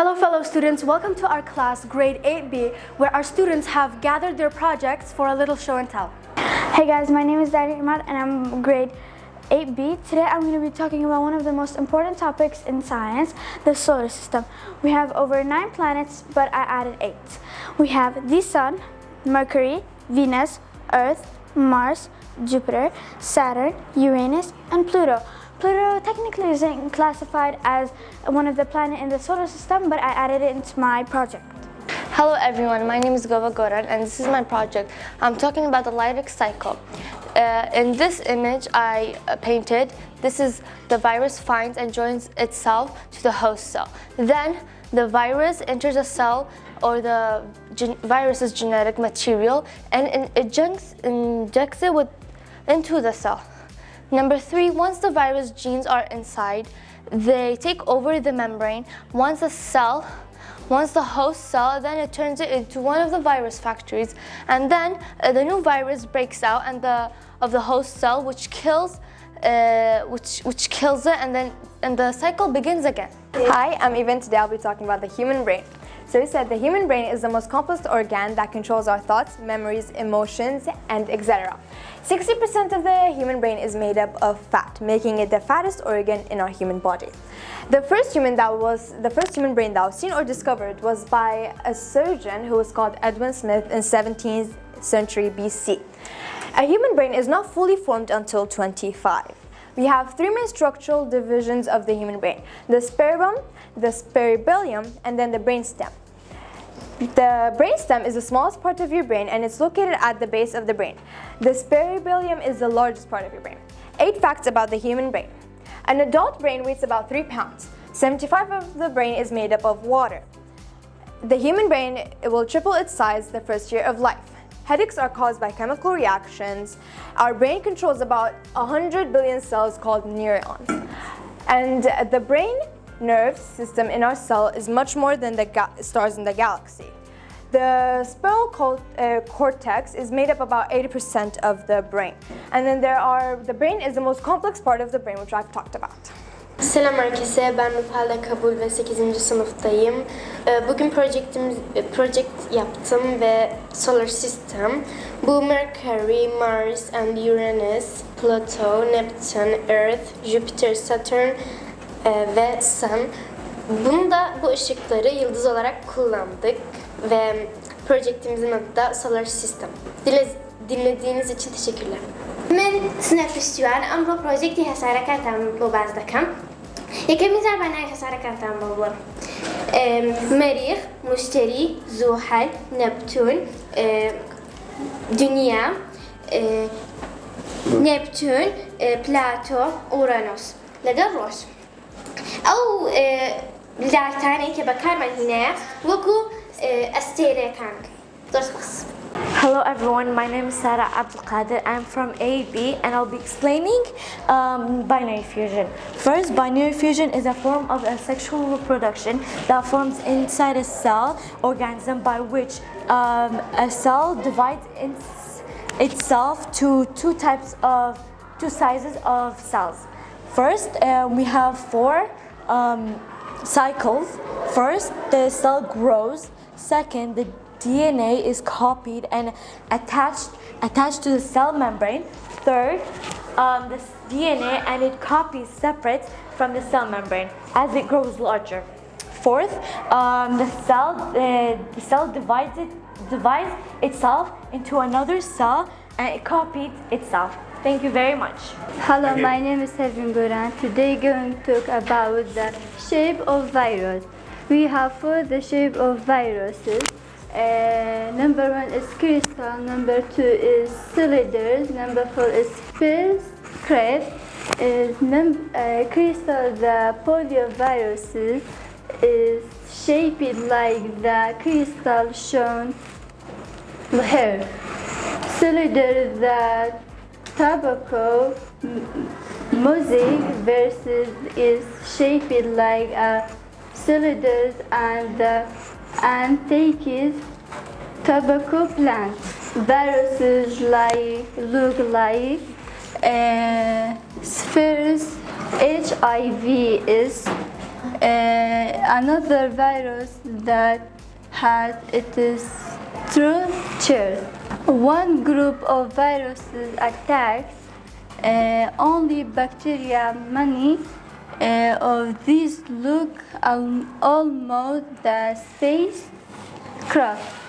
Hello fellow students, welcome to our class grade 8B where our students have gathered their projects for a little show and tell. Hey guys, my name is Karian and I'm grade 8B. Today I'm going to be talking about one of the most important topics in science, the solar system. We have over 9 planets, but I added 8. We have the Sun, Mercury, Venus, Earth, Mars, Jupiter, Saturn, Uranus, and Pluto. Pluto technically isn't classified as one of the planets in the solar system, but I added it into my project. Hello everyone, my name is Goran and this is my project. I'm talking about the Lytic cycle. In this image I painted, this is the virus finds and joins itself to the host cell. Then the virus enters a cell or the virus's genetic material and it injects it into the cell. Number 3, once the virus genes are inside, they take over the membrane. Once the host cell, then it turns it into one of the virus factories, and then the new virus breaks out of the host cell, which kills it, and the cycle begins again. Hi, I'm Evan. Today I'll be talking about the human brain. So we said the human brain is the most complex organ that controls our thoughts, memories, emotions, and etc. 60% of the human brain is made up of fat, making it the fattest organ in our human body. The first human brain that was seen or discovered was by a surgeon who was called Edwin Smith in 17th century BC. A human brain is not fully formed until 25. We have 3 main structural divisions of the human brain: the cerebrum, the cerebellum, and then the brainstem. The brainstem is the smallest part of your brain and it's located at the base of the brain. The cerebellum is the largest part of your brain. 8 facts about the human brain. An adult brain weighs about 3 pounds. 75% of the brain is made up of water. The human brain will triple its size the first year of life. Headaches are caused by chemical reactions. Our brain controls about 100 billion cells called neurons. And the brain nerve system in our cell is much more than the stars in the galaxy. The spiral cortex is made up about 80% of the brain. And then the brain is the most complex part of the brain, which I've talked about. Selam herkese, ben Rupal'la kabul ve 8. sınıftayım. Bugün project yaptım ve solar system. Bu Mercury, Mars and Uranus, Pluto, Neptune, Earth, Jupiter, Saturn ve Sun. Bunda bu ışıkları yıldız olarak kullandık ve projectimizin adı da Solar System. Dinlediğiniz için teşekkürler. من سنەفستوان ئەمڕۆ پرۆژێکتی هەسارەکانتان بۆ باز دەکەم. یەکەمین جار بەناوی هەسارەکانتان بۆ مەریخ، مشتری، زوحەل، نەپتون، دنیا، نێپتون، پلاتۆ، ئورانۆس لەگەڵ ڕۆژ. ئەو لاتانەی کە بەکارمان هینایە وەکو ئەستێرەکان. زۆر سپاس. Hello everyone, my name is Sarah Abdelkader. I'm from AB and I'll be explaining binary fusion. First, binary fusion is a form of asexual reproduction that forms inside a cell organism by which a cell divides itself to two sizes of cells. First, we have 4 cycles. First, the cell grows. Second, the DNA is copied and attached to the cell membrane. Third, the DNA and its copies separate from the cell membrane as it grows larger. Fourth, the cell divides itself into another cell and it copies itself. Thank you very much. Hello, my name is Sevin Goran. Today we're going to talk about the shape of virus. We have 4 the shape of viruses. Number 1 is crystal, number 2 is cylinders, number 4 is spheres, crystal, the polioviruses is shaped like the crystal shown here. Cylinder, the tobacco mosaic versus is shaped like a cylinders and the antique tobacco plant. Viruses look like spheres. HIV is another virus that has its true chair. One group of viruses attacks only bacteria. Many of these look almost the spacecraft.